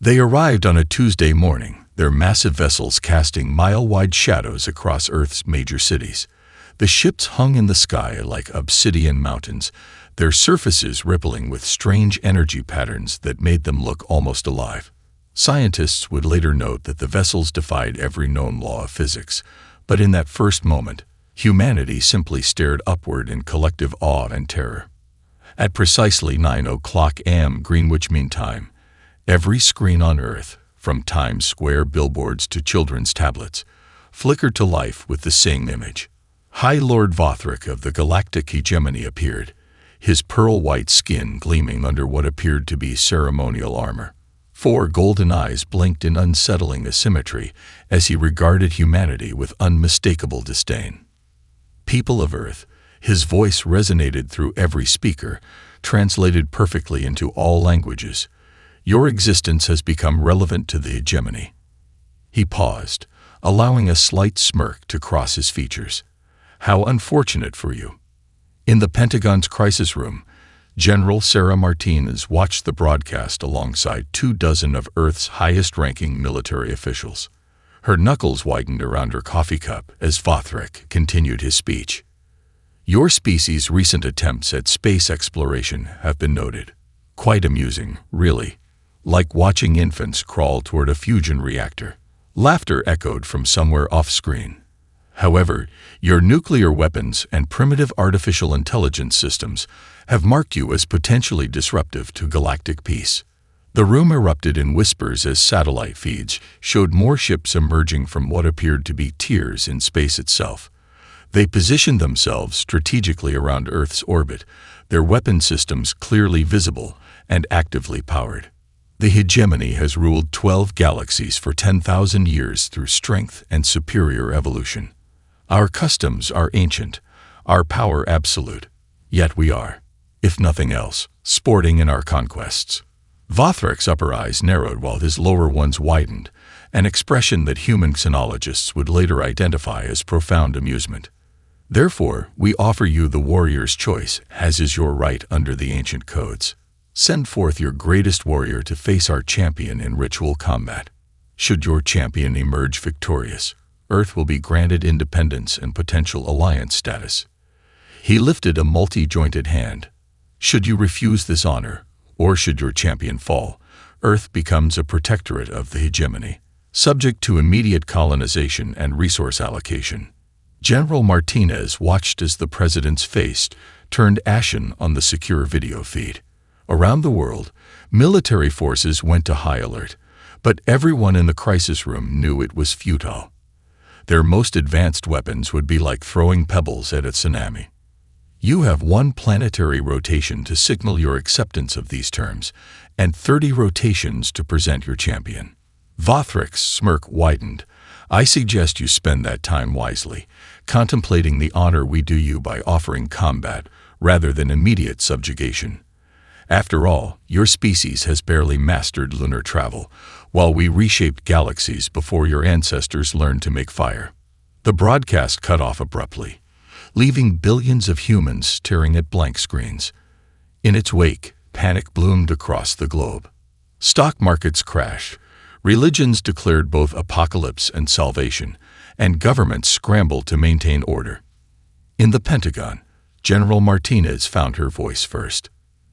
They arrived on a Tuesday morning, their massive vessels casting mile-wide shadows across Earth's major cities. The ships hung in the sky like obsidian mountains, their surfaces rippling with strange energy patterns that made them look almost alive. Scientists would later note that the vessels defied every known law of physics, but in that first moment, humanity simply stared upward in collective awe and terror. At precisely 9:00 a.m. Greenwich Mean Time, every screen on Earth, from Times Square billboards to children's tablets, flickered to life with the same image. High Lord Vothric of the Galactic hegemony appeared, his pearl-white skin gleaming under what appeared to be ceremonial armor. 4 golden eyes blinked in unsettling asymmetry as he regarded humanity with unmistakable disdain. People of Earth, his voice resonated through every speaker, translated perfectly into all languages. Your existence has become relevant to the hegemony. He paused, allowing a slight smirk to cross his features. How unfortunate for you. In the Pentagon's crisis room, General Sarah Martinez watched the broadcast alongside 24 of Earth's highest-ranking military officials. Her knuckles whitened around her coffee cup as Vothric continued his speech. Your species' recent attempts at space exploration have been noted. Quite amusing, really. Like watching infants crawl toward a fusion reactor. Laughter echoed from somewhere off-screen. However, your nuclear weapons and primitive artificial intelligence systems have marked you as potentially disruptive to galactic peace. The room erupted in whispers as satellite feeds showed more ships emerging from what appeared to be tiers in space itself. They positioned themselves strategically around Earth's orbit, their weapon systems clearly visible and actively powered. The hegemony has ruled 12 galaxies for 10,000 years through strength and superior evolution. Our customs are ancient, our power absolute, yet we are, if nothing else, sporting in our conquests. Vothric's upper eyes narrowed while his lower ones widened, an expression that human xenologists would later identify as profound amusement. Therefore, we offer you the warrior's choice, as is your right under the ancient codes. Send forth your greatest warrior to face our champion in ritual combat. Should your champion emerge victorious, Earth will be granted independence and potential alliance status. He lifted a multi-jointed hand. Should you refuse this honor, or should your champion fall, Earth becomes a protectorate of the hegemony, subject to immediate colonization and resource allocation. General Martinez watched as the president's face turned ashen on the secure video feed. Around the world, military forces went to high alert, but everyone in the crisis room knew it was futile. Their most advanced weapons would be like throwing pebbles at a tsunami. You have 1 planetary rotation to signal your acceptance of these terms, and 30 rotations to present your champion. Vothric's smirk widened. I suggest you spend that time wisely, contemplating the honor we do you by offering combat rather than immediate subjugation. After all, your species has barely mastered lunar travel, while we reshaped galaxies before your ancestors learned to make fire. The broadcast cut off abruptly, leaving billions of humans staring at blank screens. In its wake, panic bloomed across the globe. Stock markets crashed, religions declared both apocalypse and salvation, and governments scrambled to maintain order. In the Pentagon, General Martinez found her voice first.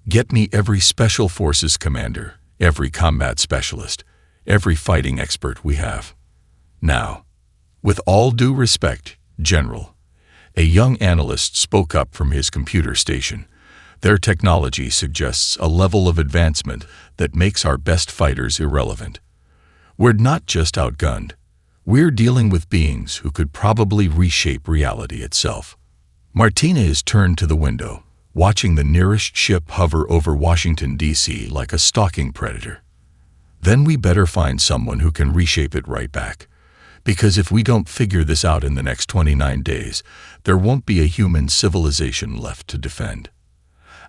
Get me every Special Forces commander, every combat specialist, every fighting expert we have. Now, with all due respect, General, a young analyst spoke up from his computer station. Their technology suggests a level of advancement that makes our best fighters irrelevant. We're not just outgunned. We're dealing with beings who could probably reshape reality itself. Martinez turned to the window, watching the nearest ship hover over Washington, D.C. like a stalking predator. Then we better find someone who can reshape it right back. Because if we don't figure this out in the next 29 days, there won't be a human civilization left to defend.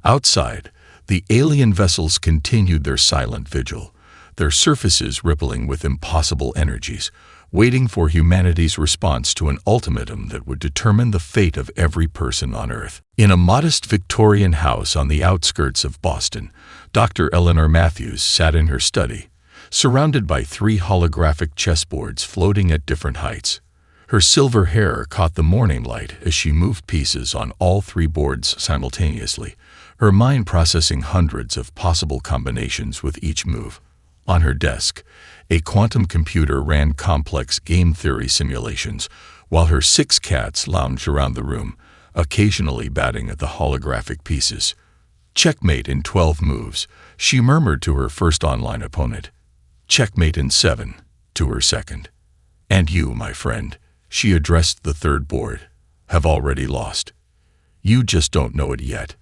Outside, the alien vessels continued their silent vigil, their surfaces rippling with impossible energies, waiting for humanity's response to an ultimatum that would determine the fate of every person on Earth. In a modest Victorian house on the outskirts of Boston, Dr. Eleanor Matthews sat in her study, surrounded by 3 holographic chessboards floating at different heights. Her silver hair caught the morning light as she moved pieces on all 3 boards simultaneously, her mind processing hundreds of possible combinations with each move. On her desk, a quantum computer ran complex game theory simulations, while her 6 cats lounged around the room, occasionally batting at the holographic pieces. "Checkmate in 12 moves," she murmured to her first online opponent. "Checkmate in 7," to her second. "And you, my friend," she addressed the third board, "have already lost. You just don't know it yet."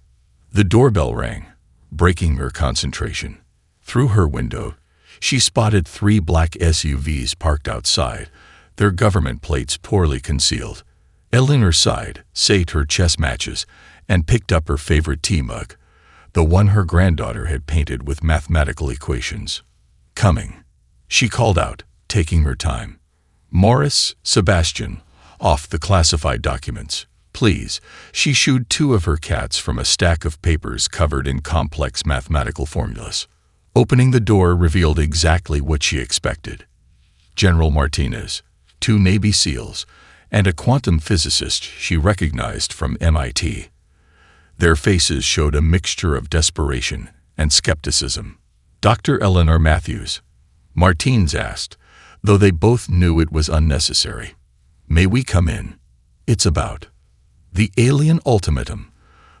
The doorbell rang, breaking her concentration. Through her window, she spotted 3 black SUVs parked outside, their government plates poorly concealed. Eleanor sighed, sate her chess matches, and picked up her favorite tea mug, the one her granddaughter had painted with mathematical equations. "Coming," she called out, taking her time. "Morris, Sebastian, off the classified documents. Please." She shooed 2 of her cats from a stack of papers covered in complex mathematical formulas. Opening the door revealed exactly what she expected. General Martinez, 2 Navy SEALs, and a quantum physicist she recognized from MIT. Their faces showed a mixture of desperation and skepticism. "Dr. Eleanor Matthews?" Martins asked, though they both knew it was unnecessary. "May we come in?" "It's about the alien ultimatum,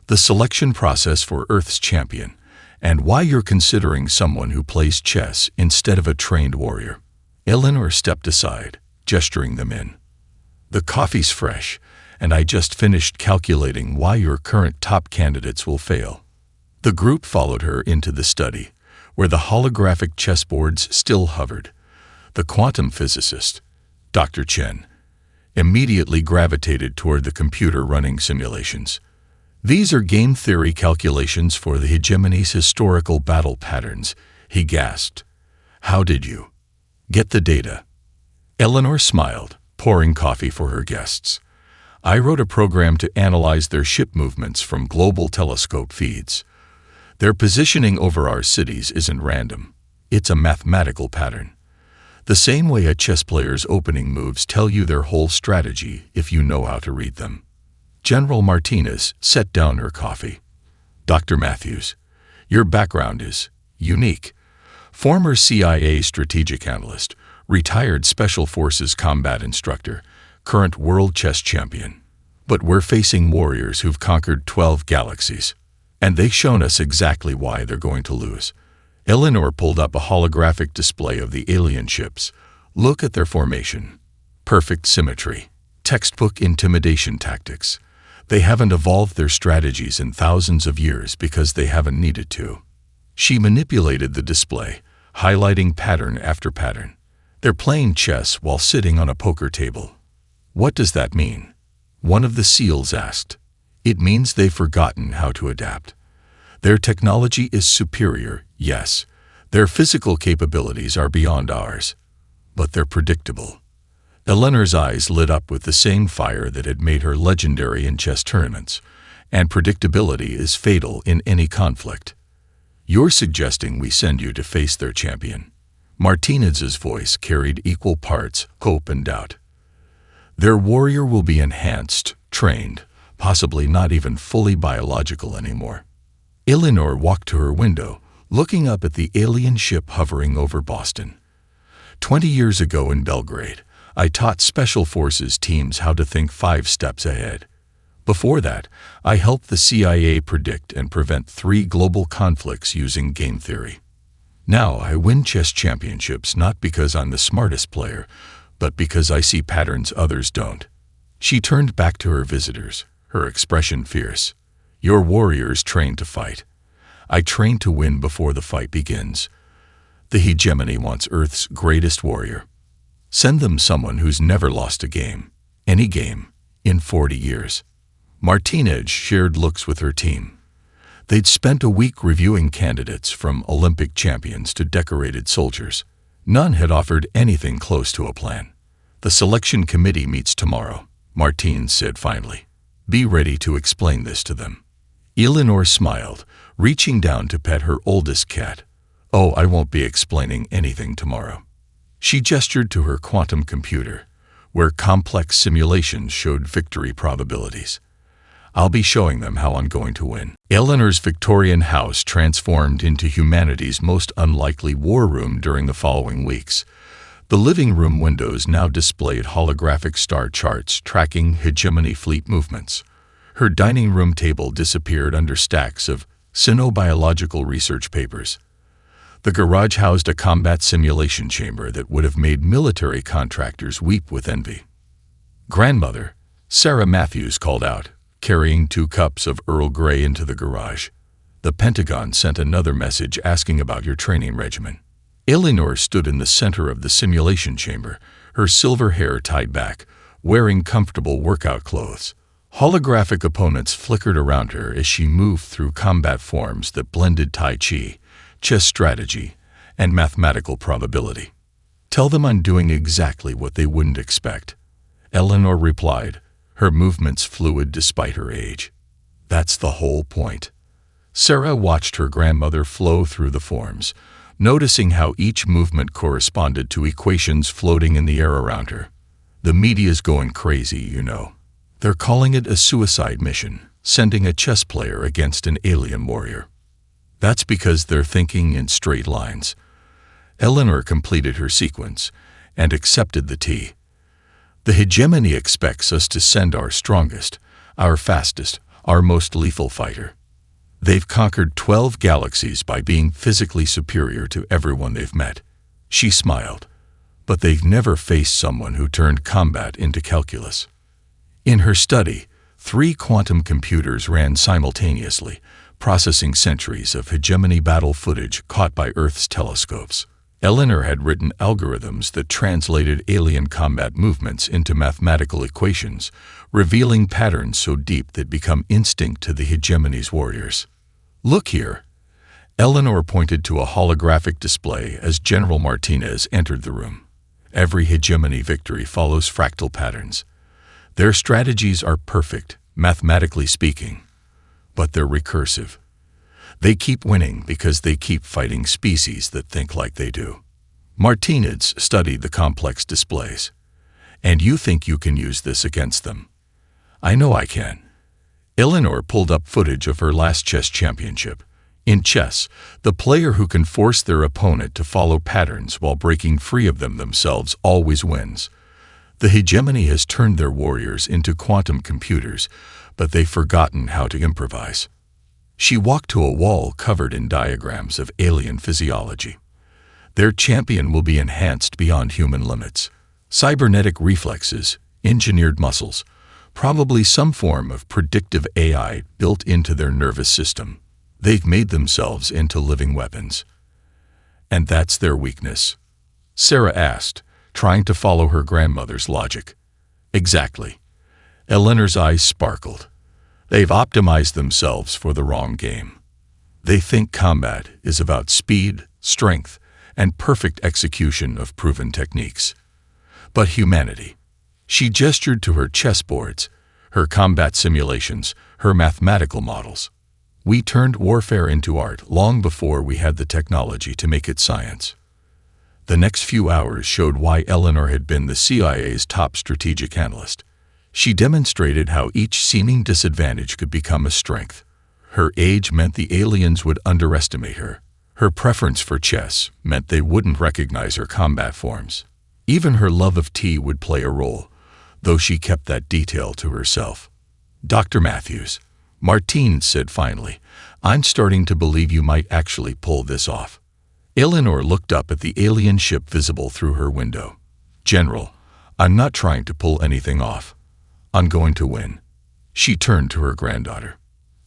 the selection process for Earth's champion, and why you're considering someone who plays chess instead of a trained warrior." Eleanor stepped aside, gesturing them in. "The coffee's fresh, and I just finished calculating why your current top candidates will fail." The group followed her into the study, where the holographic chessboards still hovered. The quantum physicist, Dr. Chen, immediately gravitated toward the computer running simulations. "These are game theory calculations for the hegemony's historical battle patterns," he gasped. "How did you get the data?" Eleanor smiled, pouring coffee for her guests. "I wrote a program to analyze their ship movements from global telescope feeds. Their positioning over our cities isn't random. It's a mathematical pattern. The same way a chess player's opening moves tell you their whole strategy if you know how to read them." General Martinez set down her coffee. "Dr. Matthews, your background is unique. Former CIA strategic analyst, retired Special Forces combat instructor, current world chess champion. But we're facing warriors who've conquered 12 galaxies. And they've shown us exactly why they're going to lose." Eleanor pulled up a holographic display of the alien ships. "Look at their formation. Perfect symmetry. Textbook intimidation tactics. They haven't evolved their strategies in thousands of years because they haven't needed to." She manipulated the display, highlighting pattern after pattern. "They're playing chess while sitting on a poker table." "What does that mean?" one of the SEALs asked. "It means they've forgotten how to adapt. Their technology is superior, yes. Their physical capabilities are beyond ours. But they're predictable." Eleanor's eyes lit up with the same fire that had made her legendary in chess tournaments, and predictability is fatal in any conflict. "You're suggesting we send you to face their champion?" Martinez's voice carried equal parts hope and doubt. "Their warrior will be enhanced, trained, possibly not even fully biological anymore." Eleanor walked to her window, looking up at the alien ship hovering over Boston. 20 years ago in Belgrade, I taught Special Forces teams how to think 5 steps ahead. Before that, I helped the CIA predict and prevent 3 global conflicts using game theory. Now I win chess championships not because I'm the smartest player, but because I see patterns others don't. She turned back to her visitors, her expression fierce. Your warriors train to fight. I train to win before the fight begins. The hegemony wants Earth's greatest warrior. Send them someone who's never lost a game, any game, in 40 years. Martinez shared looks with her team. They'd spent a week reviewing candidates from Olympic champions to decorated soldiers. None had offered anything close to a plan. The selection committee meets tomorrow, Martins said finally. Be ready to explain this to them. Eleanor smiled, reaching down to pet her oldest cat, Oh, I won't be explaining anything tomorrow. She gestured to her quantum computer, where complex simulations showed victory probabilities. I'll be showing them how I'm going to win. Eleanor's Victorian house transformed into humanity's most unlikely war room during the following weeks. The living room windows now displayed holographic star charts tracking hegemony fleet movements. Her dining room table disappeared under stacks of cynobiological research papers. The garage housed a combat simulation chamber that would have made military contractors weep with envy. Grandmother, Sarah Matthews called out, carrying 2 cups of Earl Grey into the garage. The Pentagon sent another message asking about your training regimen. Eleanor stood in the center of the simulation chamber, her silver hair tied back, wearing comfortable workout clothes. Holographic opponents flickered around her as she moved through combat forms that blended Tai Chi, chess strategy, and mathematical probability. Tell them I'm doing exactly what they wouldn't expect, Eleanor replied, her movements fluid despite her age. That's the whole point. Sarah watched her grandmother flow through the forms, noticing how each movement corresponded to equations floating in the air around her. The media's going crazy, you know. They're calling it a suicide mission, sending a chess player against an alien warrior. That's because they're thinking in straight lines. Eleanor completed her sequence and accepted the tea. The hegemony expects us to send our strongest, our fastest, our most lethal fighter. They've conquered 12 galaxies by being physically superior to everyone they've met. She smiled, but they've never faced someone who turned combat into calculus. In her study, 3 quantum computers ran simultaneously, processing centuries of hegemony battle footage caught by Earth's telescopes. Eleanor had written algorithms that translated alien combat movements into mathematical equations, revealing patterns so deep that become instinct to the hegemony's warriors. Look here. Eleanor pointed to a holographic display as General Martinez entered the room. Every hegemony victory follows fractal patterns. Their strategies are perfect, mathematically speaking, but they're recursive. They keep winning because they keep fighting species that think like they do. Martinez studied the complex displays. And you think you can use this against them? I know I can. Eleanor pulled up footage of her last chess championship. In chess, the player who can force their opponent to follow patterns while breaking free of them themselves always wins. The hegemony has turned their warriors into quantum computers, but they've forgotten how to improvise. She walked to a wall covered in diagrams of alien physiology. Their champion will be enhanced beyond human limits. Cybernetic reflexes, engineered muscles, probably some form of predictive AI built into their nervous system. They've made themselves into living weapons. And that's their weakness? Sarah asked, trying to follow her grandmother's logic. Exactly. Eleanor's eyes sparkled. They've optimized themselves for the wrong game. They think combat is about speed, strength, and perfect execution of proven techniques. But humanity. She gestured to her chessboards, her combat simulations, her mathematical models. We turned warfare into art long before we had the technology to make it science. The next few hours showed why Eleanor had been the CIA's top strategic analyst. She demonstrated how each seeming disadvantage could become a strength. Her age meant the aliens would underestimate her. Her preference for chess meant they wouldn't recognize her combat forms. Even her love of tea would play a role, though she kept that detail to herself. Dr. Matthews, Martine said finally, I'm starting to believe you might actually pull this off. Eleanor looked up at the alien ship visible through her window. General, I'm not trying to pull anything off. I'm going to win. She turned to her granddaughter.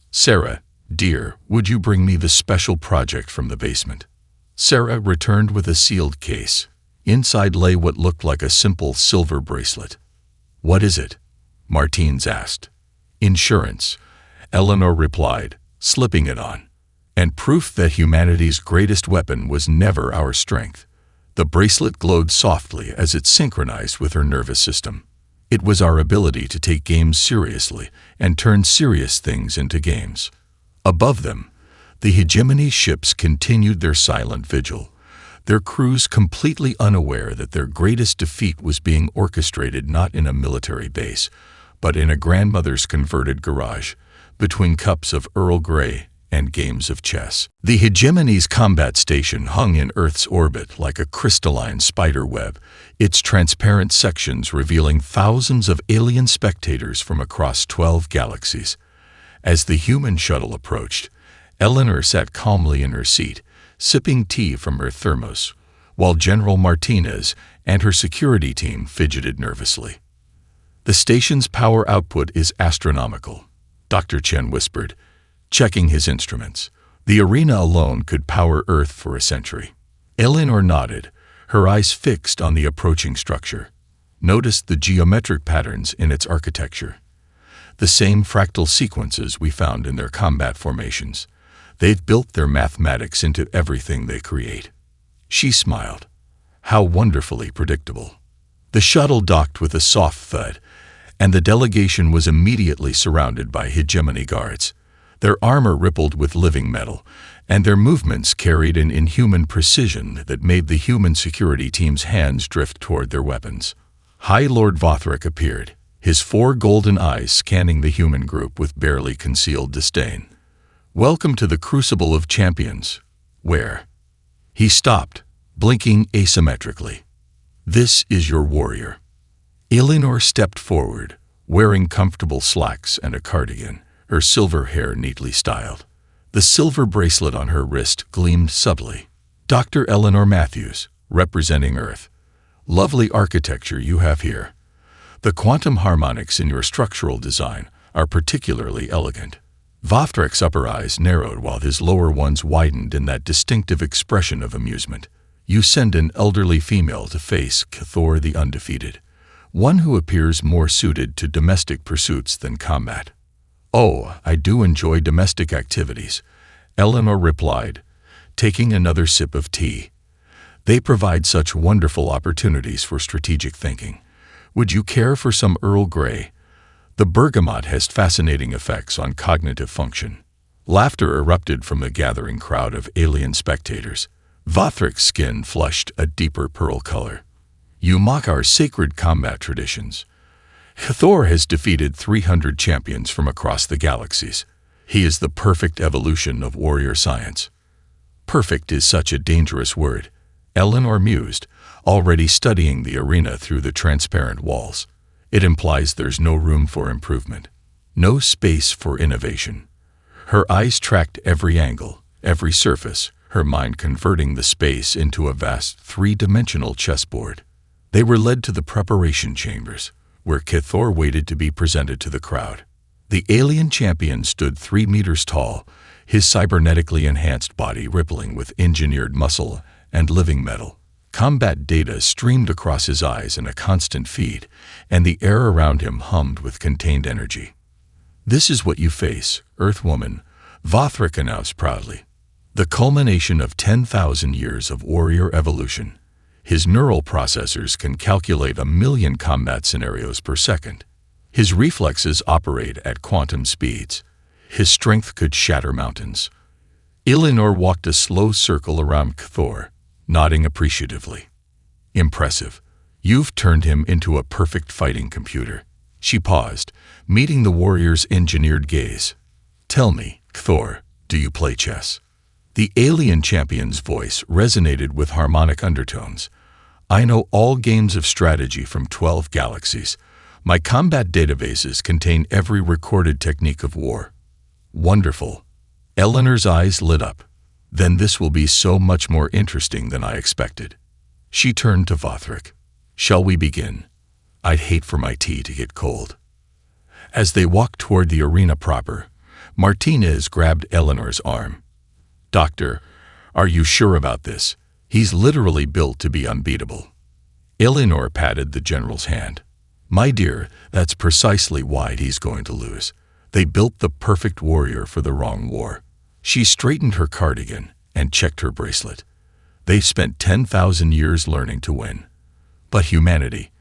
Sarah, dear, would you bring me the special project from the basement? Sarah returned with a sealed case. Inside lay what looked like a simple silver bracelet. What is it? Martines asked. Insurance, Eleanor replied, slipping it on. And proof that humanity's greatest weapon was never our strength. The bracelet glowed softly as it synchronized with her nervous system. It was our ability to take games seriously and turn serious things into games. Above them, The hegemony ships continued their silent vigil, their crews completely unaware that their greatest defeat was being orchestrated not in a military base, but in a grandmother's converted garage, between cups of Earl Grey and games of chess. The hegemony's combat station hung in Earth's orbit like a crystalline spider web, its transparent sections revealing thousands of alien spectators from across 12 galaxies. As the human shuttle approached, Eleanor sat calmly in her seat, sipping tea from her thermos, while General Martinez and her security team fidgeted nervously. "The station's power output is astronomical," Dr. Chen whispered, checking his instruments. "The arena alone could power Earth for a century." Eleanor nodded, her eyes fixed on the approaching structure. Noticed the geometric patterns in its architecture. The same fractal sequences we found in their combat formations. They've built their mathematics into everything they create. She smiled. How wonderfully predictable. The shuttle docked with a soft thud, and the delegation was immediately surrounded by hegemony guards. Their armor rippled with living metal, and their movements carried an inhuman precision that made the human security team's hands drift toward their weapons. High Lord Vothric appeared, his 4 golden eyes scanning the human group with barely concealed disdain. "Welcome to the Crucible of Champions." "Where?" He stopped, blinking asymmetrically. "This is your warrior." Eleanor stepped forward, wearing comfortable slacks and a cardigan, her silver hair neatly styled. The silver bracelet on her wrist gleamed subtly. "Dr. Eleanor Matthews, representing Earth. Lovely architecture you have here. The quantum harmonics in your structural design are particularly elegant." Vothric's upper eyes narrowed while his lower ones widened in that distinctive expression of amusement. "You send an elderly female to face Cathor the Undefeated, one who appears more suited to domestic pursuits than combat." "Oh, I do enjoy domestic activities," Eleanor replied, taking another sip of tea. "They provide such wonderful opportunities for strategic thinking. Would you care for some Earl Grey? The bergamot has fascinating effects on cognitive function." Laughter erupted from the gathering crowd of alien spectators. Vothric's skin flushed a deeper pearl color. "You mock our sacred combat traditions. Cathor has defeated 300 champions from across the galaxies. He is the perfect evolution of warrior science." "Perfect is such a dangerous word," Eleanor mused, already studying the arena through the transparent walls. "It implies there's no room for improvement, no space for innovation." Her eyes tracked every angle, every surface, her mind converting the space into a vast 3-dimensional chessboard. They were led to the preparation chambers, where Cathor waited to be presented to the crowd. The alien champion stood 3 meters tall, his cybernetically enhanced body rippling with engineered muscle and living metal. Combat data streamed across his eyes in a constant feed, and the air around him hummed with contained energy. "This is what you face, Earthwoman," Vothric announced proudly. "The culmination of 10,000 years of warrior evolution. His neural processors can calculate 1,000,000 combat scenarios per second. His reflexes operate at quantum speeds. His strength could shatter mountains." Eleanor walked a slow circle around Cathor, nodding appreciatively. "Impressive. You've turned him into a perfect fighting computer." She paused, meeting the warrior's engineered gaze. "Tell me, Cathor, do you play chess?" The alien champion's voice resonated with harmonic undertones. "I know all games of strategy from 12 galaxies. My combat databases contain every recorded technique of war." "Wonderful." Eleanor's eyes lit up. "Then this will be so much more interesting than I expected." She turned to Vothric. "Shall we begin? I'd hate for my tea to get cold." As they walked toward the arena proper, Martinez grabbed Eleanor's arm. "Doctor, are you sure about this? He's literally built to be unbeatable." Eleanor patted the general's hand. "My dear, that's precisely why he's going to lose. They built the perfect warrior for the wrong war." She straightened her cardigan and checked her bracelet. "They've spent 10,000 years learning to win. But humanity,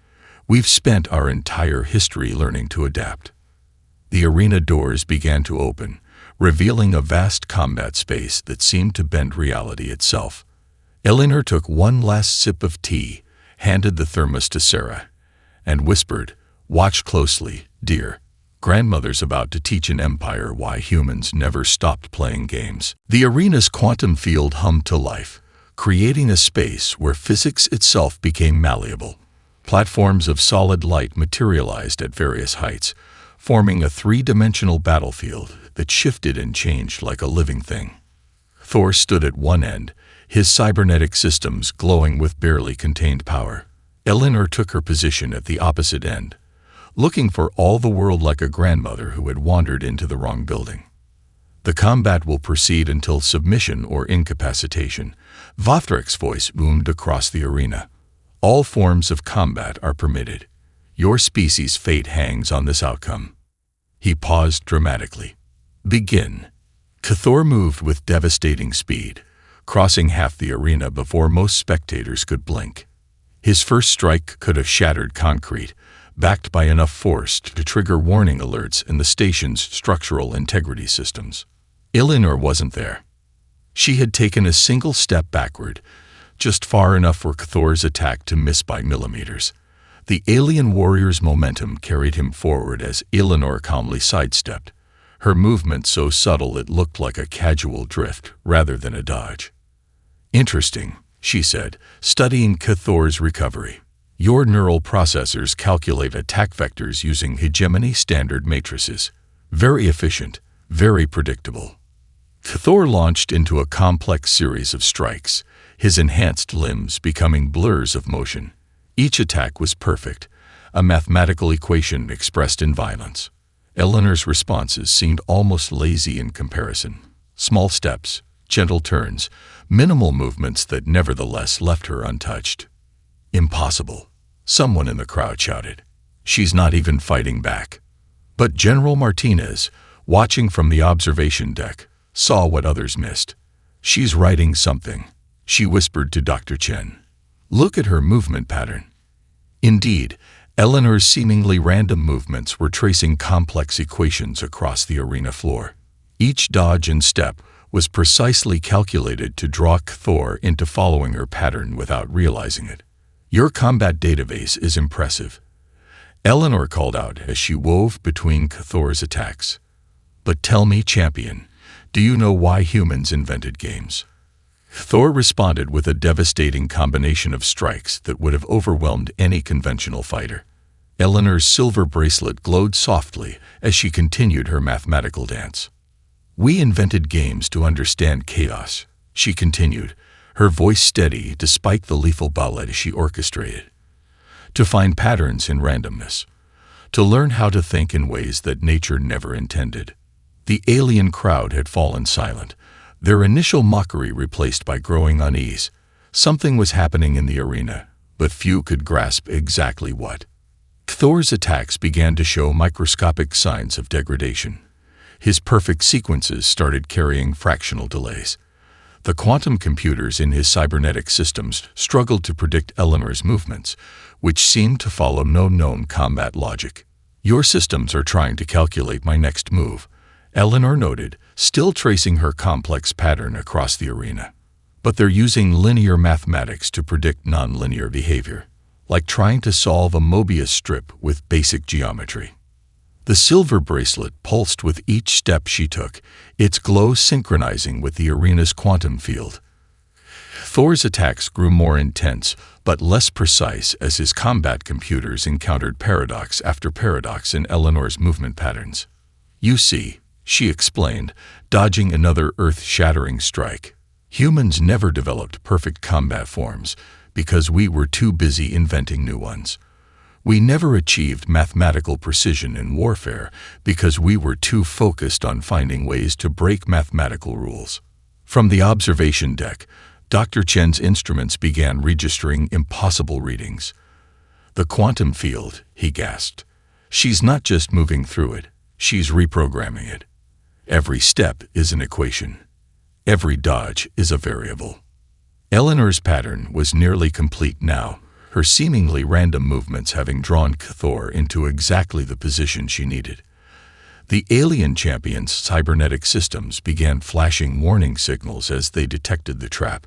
we've spent our entire history learning to adapt." The arena doors began to open, revealing a vast combat space that seemed to bend reality itself. Eleanor took one last sip of tea, handed the thermos to Sarah, and whispered, "Watch closely, dear. Grandmother's about to teach an empire why humans never stopped playing games." The arena's quantum field hummed to life, creating a space where physics itself became malleable. Platforms of solid light materialized at various heights, forming a three-dimensional battlefield that shifted and changed like a living thing. Thor stood at one end, his cybernetic systems glowing with barely contained power. Eleanor took her position at the opposite end, looking for all the world like a grandmother who had wandered into the wrong building. "The combat will proceed until submission or incapacitation," Vothrak's voice boomed across the arena. "All forms of combat are permitted. Your species' fate hangs on this outcome." He paused dramatically. "Begin." Cthor moved with devastating speed, crossing half the arena before most spectators could blink. His first strike could have shattered concrete, backed by enough force to trigger warning alerts in the station's structural integrity systems. Eleanor wasn't there. She had taken a single step backward, just far enough for Cthor's attack to miss by millimeters. The alien warrior's momentum carried him forward as Eleanor calmly sidestepped, her movement so subtle it looked like a casual drift rather than a dodge. "Interesting," she said, studying Cthor's recovery. "Your neural processors calculate attack vectors using hegemony standard matrices. Very efficient, very predictable." Cthor launched into a complex series of strikes, his enhanced limbs becoming blurs of motion. Each attack was perfect, a mathematical equation expressed in violence. Eleanor's responses seemed almost lazy in comparison. Small steps, gentle turns, minimal movements that nevertheless left her untouched. "Impossible," someone in the crowd shouted. "She's not even fighting back." But General Martinez, watching from the observation deck, saw what others missed. "She's writing something," she whispered to Dr. Chen. "Look at her movement pattern." Indeed, Eleanor's seemingly random movements were tracing complex equations across the arena floor. Each dodge and step was precisely calculated to draw Cthor into following her pattern without realizing it. "Your combat database is impressive," Eleanor called out as she wove between Cthor's attacks. "But tell me, champion, do you know why humans invented games?" Thor responded with a devastating combination of strikes that would have overwhelmed any conventional fighter. Eleanor's silver bracelet glowed softly as she continued her mathematical dance. "We invented games to understand chaos," she continued, her voice steady despite the lethal ballet she orchestrated. "To find patterns in randomness. To learn how to think in ways that nature never intended." The alien crowd had fallen silent, their initial mockery replaced by growing unease. Something was happening in the arena, but few could grasp exactly what. Cthor's attacks began to show microscopic signs of degradation. His perfect sequences started carrying fractional delays. The quantum computers in his cybernetic systems struggled to predict Eleanor's movements, which seemed to follow no known combat logic. "Your systems are trying to calculate my next move," Eleanor noted, still tracing her complex pattern across the arena. "But they're using linear mathematics to predict nonlinear behavior, like trying to solve a Mobius strip with basic geometry." The silver bracelet pulsed with each step she took, its glow synchronizing with the arena's quantum field. Thor's attacks grew more intense, but less precise as his combat computers encountered paradox after paradox in Eleanor's movement patterns. "You see," she explained, dodging another earth-shattering strike. "Humans never developed perfect combat forms because we were too busy inventing new ones. We never achieved mathematical precision in warfare because we were too focused on finding ways to break mathematical rules." From the observation deck, Dr. Chen's instruments began registering impossible readings. "The quantum field," he gasped. "She's not just moving through it, she's reprogramming it. Every step is an equation. Every dodge is a variable." Eleanor's pattern was nearly complete now, her seemingly random movements having drawn Cthor into exactly the position she needed. The alien champion's cybernetic systems began flashing warning signals as they detected the trap,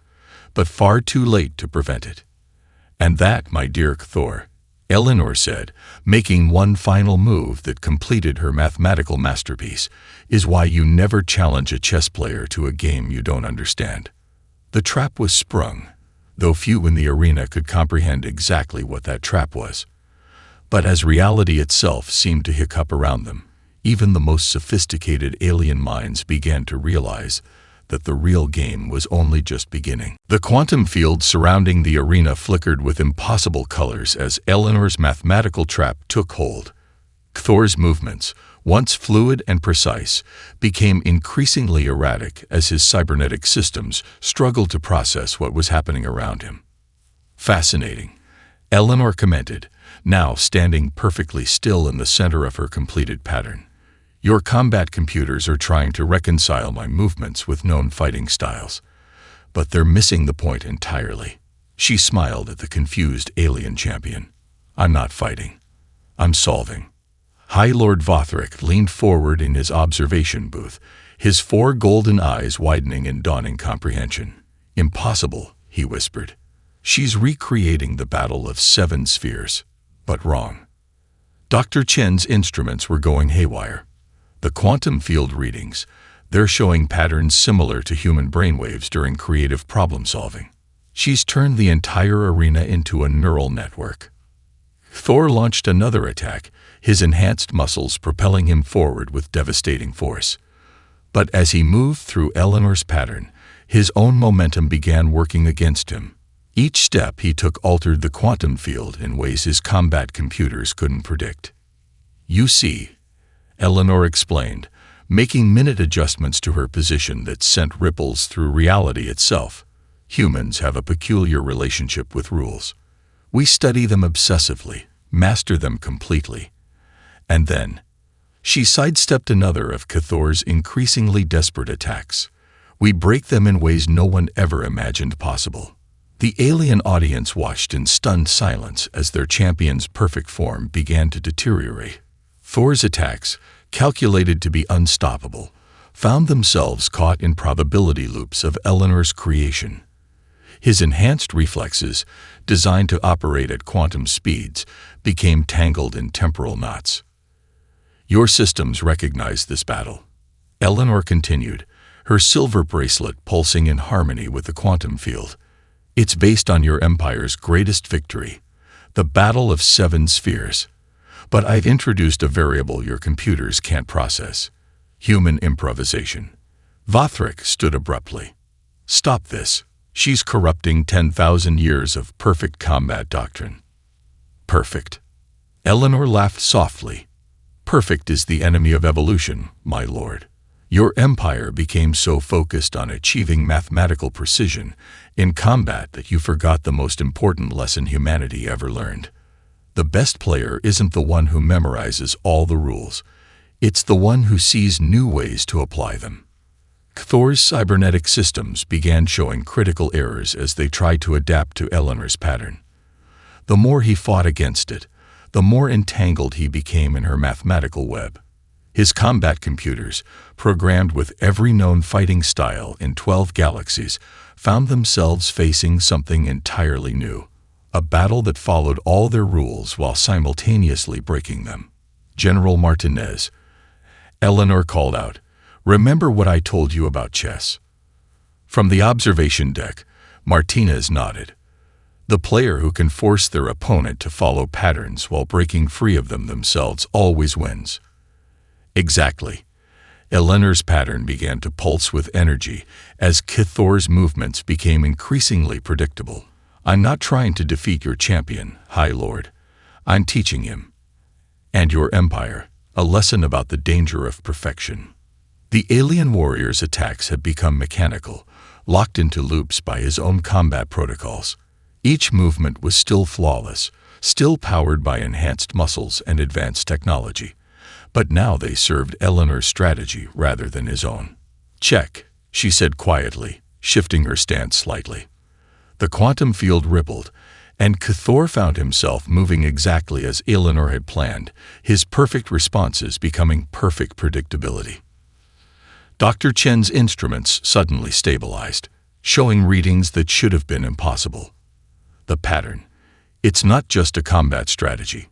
but far too late to prevent it. "And that, my dear Cthor," Eleanor said, making one final move that completed her mathematical masterpiece, "is why you never challenge a chess player to a game you don't understand." The trap was sprung, though few in the arena could comprehend exactly what that trap was. But as reality itself seemed to hiccup around them, even the most sophisticated alien minds began to realize that the real game was only just beginning. The quantum field surrounding the arena flickered with impossible colors as Eleanor's mathematical trap took hold. Cthor's movements, once fluid and precise, became increasingly erratic as his cybernetic systems struggled to process what was happening around him. "Fascinating," Eleanor commented, now standing perfectly still in the center of her completed pattern. "Your combat computers are trying to reconcile my movements with known fighting styles, but they're missing the point entirely." She smiled at the confused alien champion. "I'm not fighting. I'm solving." High Lord Vothric leaned forward in his observation booth, his 4 golden eyes widening in dawning comprehension. "Impossible," he whispered. "She's recreating the battle of 7 spheres, but wrong." Dr. Chen's instruments were going haywire. The quantum field readings, they're showing patterns similar to human brainwaves during creative problem-solving. She's turned the entire arena into a neural network. Thor launched another attack, his enhanced muscles propelling him forward with devastating force. But as he moved through Eleanor's pattern, his own momentum began working against him. Each step he took altered the quantum field in ways his combat computers couldn't predict. "You see," Eleanor explained, making minute adjustments to her position that sent ripples through reality itself. "Humans have a peculiar relationship with rules. We study them obsessively, master them completely. And then," she sidestepped another of Cthor's increasingly desperate attacks, "we break them in ways no one ever imagined possible." The alien audience watched in stunned silence as their champion's perfect form began to deteriorate. Thor's attacks, calculated to be unstoppable, found themselves caught in probability loops of Eleanor's creation. His enhanced reflexes, designed to operate at quantum speeds, became tangled in temporal knots. "Your systems recognize this battle," Eleanor continued, her silver bracelet pulsing in harmony with the quantum field. "It's based on your empire's greatest victory, the Battle of 7 Spheres. But I've introduced a variable your computers can't process: human improvisation." Vothric stood abruptly. "Stop this. She's corrupting 10,000 years of perfect combat doctrine." "Perfect?" Eleanor laughed softly. "Perfect is the enemy of evolution, my lord. Your empire became so focused on achieving mathematical precision in combat that you forgot the most important lesson humanity ever learned. The best player isn't the one who memorizes all the rules. It's the one who sees new ways to apply them." Cthor's cybernetic systems began showing critical errors as they tried to adapt to Eleanor's pattern. The more he fought against it, the more entangled he became in her mathematical web. His combat computers, programmed with every known fighting style in 12 galaxies, found themselves facing something entirely new. A battle that followed all their rules while simultaneously breaking them. "General Martinez," Eleanor called out, "remember what I told you about chess?" From the observation deck, Martinez nodded. "The player who can force their opponent to follow patterns while breaking free of them themselves always wins." "Exactly." Eleanor's pattern began to pulse with energy as Cthor's movements became increasingly predictable. "I'm not trying to defeat your champion, High Lord. I'm teaching him, and your empire, a lesson about the danger of perfection." The alien warrior's attacks had become mechanical, locked into loops by his own combat protocols. Each movement was still flawless, still powered by enhanced muscles and advanced technology. But now they served Eleanor's strategy rather than his own. "Check," she said quietly, shifting her stance slightly. The quantum field rippled, And Cathor found himself moving exactly as Eleanor had planned, his perfect responses becoming perfect predictability. Dr. Chen's instruments suddenly stabilized, showing readings that should have been impossible. The pattern. It's not just a combat strategy.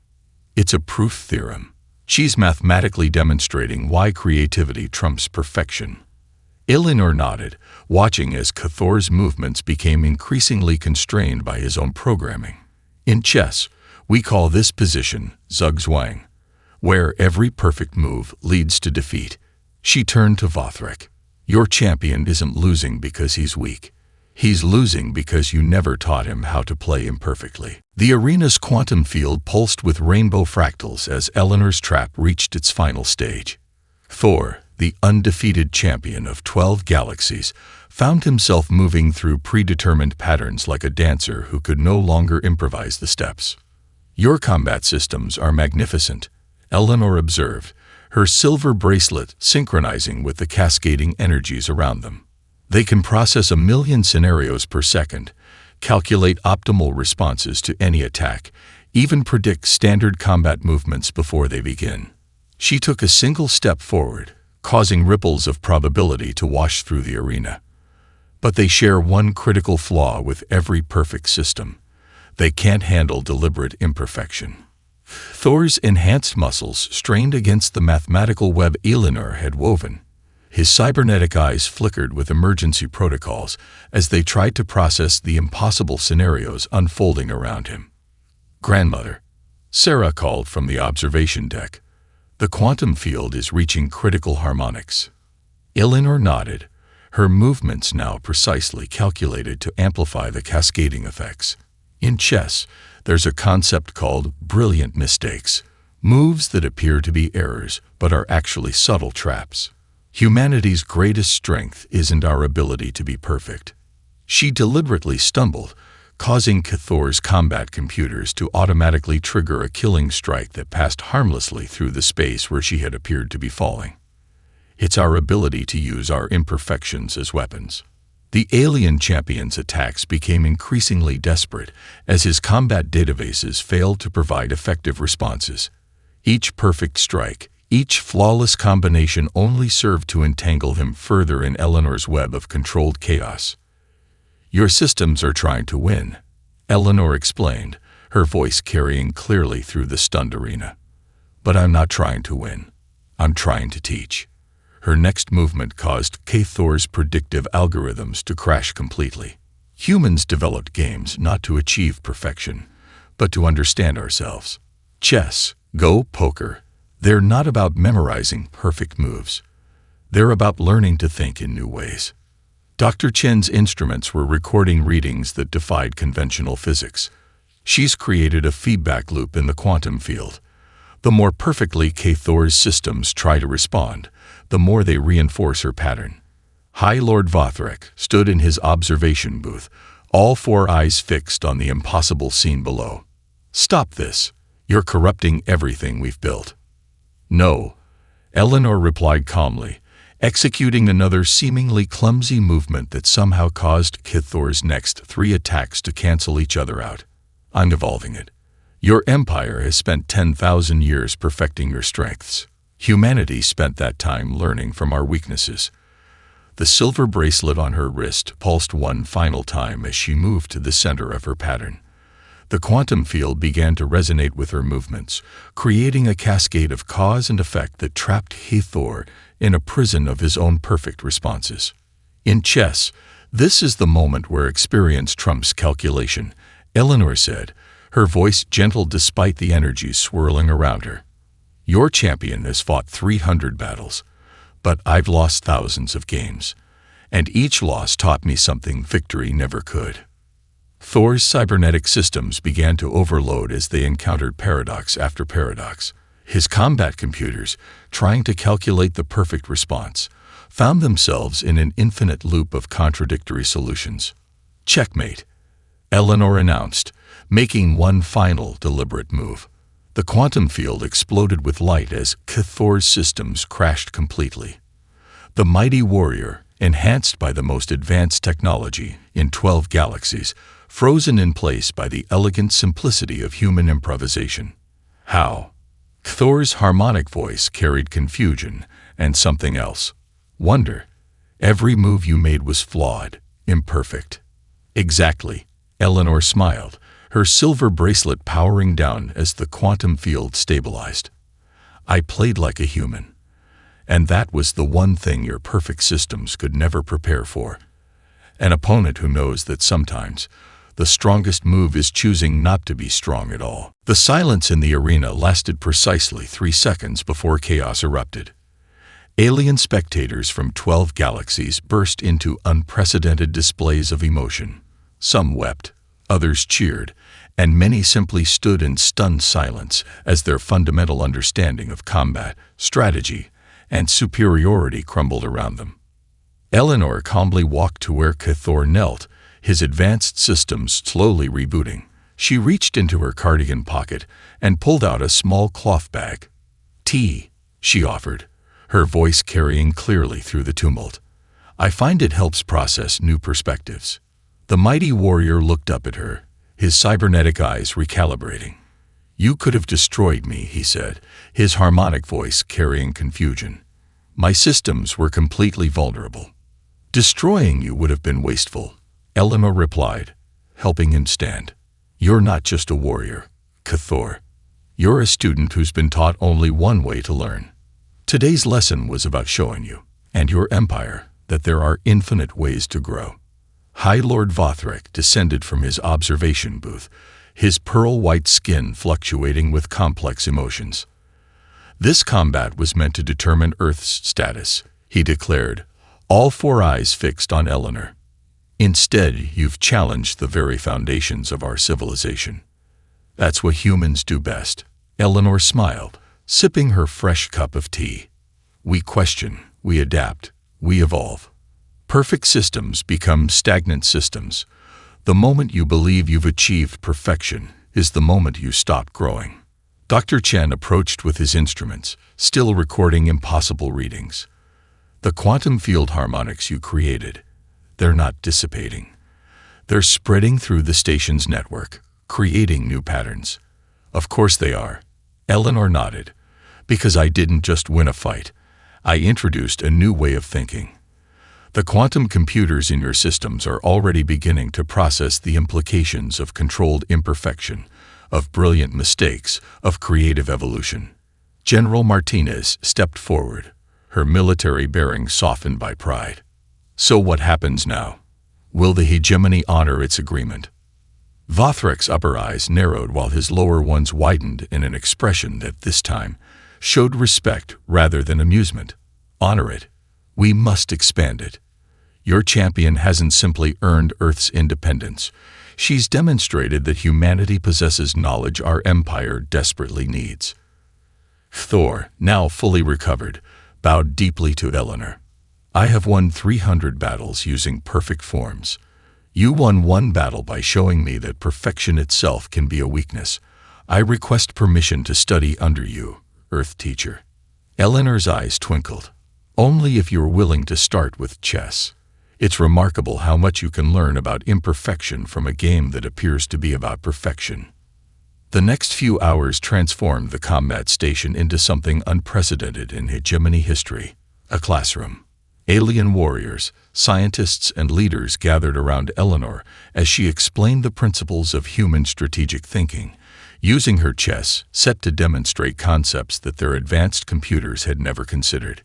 It's a proof theorem. She's mathematically demonstrating why creativity trumps perfection. Eleanor nodded, watching as Cathor's movements became increasingly constrained by his own programming. In chess, we call this position zugzwang, where every perfect move leads to defeat. She turned to Vothrek. Your champion isn't losing because he's weak. He's losing because you never taught him how to play imperfectly. The arena's quantum field pulsed with rainbow fractals as Eleanor's trap reached its final stage. Thor, the undefeated champion of 12 galaxies, found himself moving through predetermined patterns like a dancer who could no longer improvise the steps. Your combat systems are magnificent, Eleanor observed, her silver bracelet synchronizing with the cascading energies around them. They can process 1,000,000 scenarios per second, calculate optimal responses to any attack, even predict standard combat movements before they begin. She took a single step forward, causing ripples of probability to wash through the arena. But they share one critical flaw with every perfect system. They can't handle deliberate imperfection. Thor's enhanced muscles strained against the mathematical web Eleanor had woven. His cybernetic eyes flickered with emergency protocols as they tried to process the impossible scenarios unfolding around him. "Grandmother," Sarah called from the observation deck. "The quantum field is reaching critical harmonics." Eleanor nodded, her movements now precisely calculated to amplify the cascading effects. In chess, there's a concept called brilliant mistakes, moves that appear to be errors but are actually subtle traps. Humanity's greatest strength isn't our ability to be perfect. She deliberately stumbled, causing Cathor's combat computers to automatically trigger a killing strike that passed harmlessly through the space where she had appeared to be falling. It's our ability to use our imperfections as weapons. The alien champion's attacks became increasingly desperate as his combat databases failed to provide effective responses. Each perfect strike, each flawless combination only served to entangle him further in Eleanor's web of controlled chaos. "Your systems are trying to win," Eleanor explained, her voice carrying clearly through the stunned arena. "But I'm not trying to win. I'm trying to teach." Her next movement caused Cathor's predictive algorithms to crash completely. Humans developed games not to achieve perfection, but to understand ourselves. Chess, Go, poker, they're not about memorizing perfect moves. They're about learning to think in new ways. Dr. Chen's instruments were recording readings that defied conventional physics. She's created a feedback loop in the quantum field. The more perfectly Cathor's systems try to respond, the more they reinforce her pattern. High Lord Vothrek stood in his observation booth, all four eyes fixed on the impossible scene below. "Stop this. You're corrupting everything we've built." "No," Eleanor replied calmly, executing another seemingly clumsy movement that somehow caused Cathor's next 3 attacks to cancel each other out. "I'm evolving it. Your empire has spent 10,000 years perfecting your strengths. Humanity spent that time learning from our weaknesses." The silver bracelet on her wrist pulsed one final time as she moved to the center of her pattern. The quantum field began to resonate with her movements, creating a cascade of cause and effect that trapped Cathor in a prison of his own perfect responses. In chess, this is the moment where experience trumps calculation, Eleanor said, her voice gentle despite the energies swirling around her. "Your champion has fought 300 battles, but I've lost thousands of games, and each loss taught me something victory never could." Thor's cybernetic systems began to overload as they encountered paradox after paradox. His combat computers, trying to calculate the perfect response, found themselves in an infinite loop of contradictory solutions. "Checkmate," Eleanor announced, making one final deliberate move. The quantum field exploded with light as Cathor's systems crashed completely. The mighty warrior, enhanced by the most advanced technology in 12 galaxies, frozen in place by the elegant simplicity of human improvisation. How? Thor's harmonic voice carried confusion and something else. Wonder. Every move you made was flawed, imperfect. Exactly. Eleanor smiled, her silver bracelet powering down as the quantum field stabilized. I played like a human. And that was the one thing your perfect systems could never prepare for. An opponent who knows that sometimes the strongest move is choosing not to be strong at all. The silence in the arena lasted precisely 3 seconds before chaos erupted. Alien spectators from 12 galaxies burst into unprecedented displays of emotion. Some wept, others cheered, and many simply stood in stunned silence as their fundamental understanding of combat, strategy, and superiority crumbled around them. Eleanor calmly walked to where Thor knelt, his advanced systems slowly rebooting. She reached into her cardigan pocket and pulled out a small cloth bag. "Tea," she offered, her voice carrying clearly through the tumult. "I find it helps process new perspectives." The mighty warrior looked up at her, his cybernetic eyes recalibrating. "You could have destroyed me," he said, his harmonic voice carrying confusion. "My systems were completely vulnerable." "Destroying you would have been wasteful," Eleanor replied, helping him stand. "You're not just a warrior, Thor. You're a student who's been taught only one way to learn. Today's lesson was about showing you, and your empire, that there are infinite ways to grow." High Lord Vothrek descended from his observation booth, his pearl-white skin fluctuating with complex emotions. "This combat was meant to determine Earth's status," he declared, all 4 eyes fixed on Eleanor. "Instead, you've challenged the very foundations of our civilization. That's what humans do best." Eleanor smiled, sipping her fresh cup of tea. "We question, we adapt, we evolve. Perfect systems become stagnant systems. The moment you believe you've achieved perfection is the moment you stop growing." Dr. Chen approached with his instruments, still recording impossible readings. "The quantum field harmonics you created, they're not dissipating. They're spreading through the station's network, creating new patterns." "Of course they are," Eleanor nodded, "because I didn't just win a fight. I introduced a new way of thinking. The quantum computers in your systems are already beginning to process the implications of controlled imperfection, of brilliant mistakes, of creative evolution." General Martinez stepped forward, her military bearing softened by pride. "So what happens now? Will the hegemony honor its agreement?" Vothrek's upper eyes narrowed while his lower ones widened in an expression that this time showed respect rather than amusement. "Honor it. We must expand it. Your champion hasn't simply earned Earth's independence. She's demonstrated that humanity possesses knowledge our empire desperately needs." Thor, now fully recovered, bowed deeply to Eleanor. "I have won 300 battles using perfect forms. You won 1 battle by showing me that perfection itself can be a weakness. I request permission to study under you, Earth teacher." Eleanor's eyes twinkled. "Only if you're willing to start with chess. It's remarkable how much you can learn about imperfection from a game that appears to be about perfection." The next few hours transformed the combat station into something unprecedented in hegemony history, a classroom. Alien warriors, scientists, and leaders gathered around Eleanor as she explained the principles of human strategic thinking, using her chess set to demonstrate concepts that their advanced computers had never considered.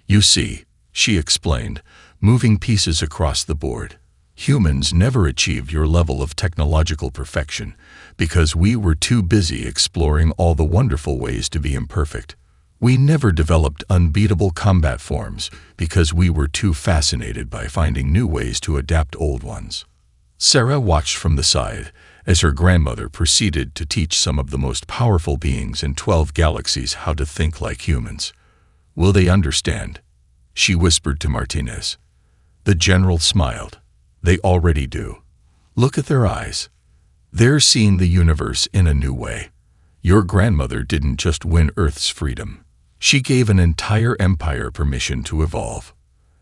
"You see," she explained, moving pieces across the board, "humans never achieved your level of technological perfection because we were too busy exploring all the wonderful ways to be imperfect. We never developed unbeatable combat forms because we were too fascinated by finding new ways to adapt old ones." Sarah watched from the side as her grandmother proceeded to teach some of the most powerful beings in 12 galaxies how to think like humans. "Will they understand?" she whispered to Martinez. The general smiled. "They already do. Look at their eyes. They're seeing the universe in a new way. Your grandmother didn't just win Earth's freedom. She gave an entire empire permission to evolve."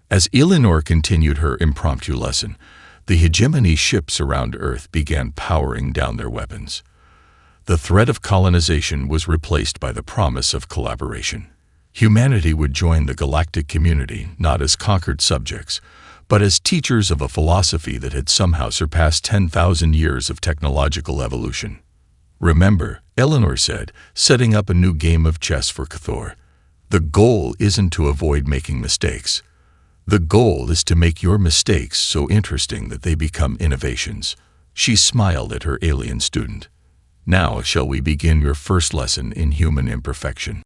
As Eleanor continued her impromptu lesson, The hegemony ships around Earth began powering down their weapons. The threat of colonization was replaced by the promise of collaboration. Humanity would join the galactic community not as conquered subjects, but as teachers of a philosophy that had somehow surpassed 10,000 years of technological evolution. Remember, Eleanor said, setting up a new game of chess for Cathor. The goal isn't to avoid making mistakes. The goal is to make your mistakes so interesting that they become innovations. She smiled at her alien student. Now shall we begin your first lesson in human imperfection?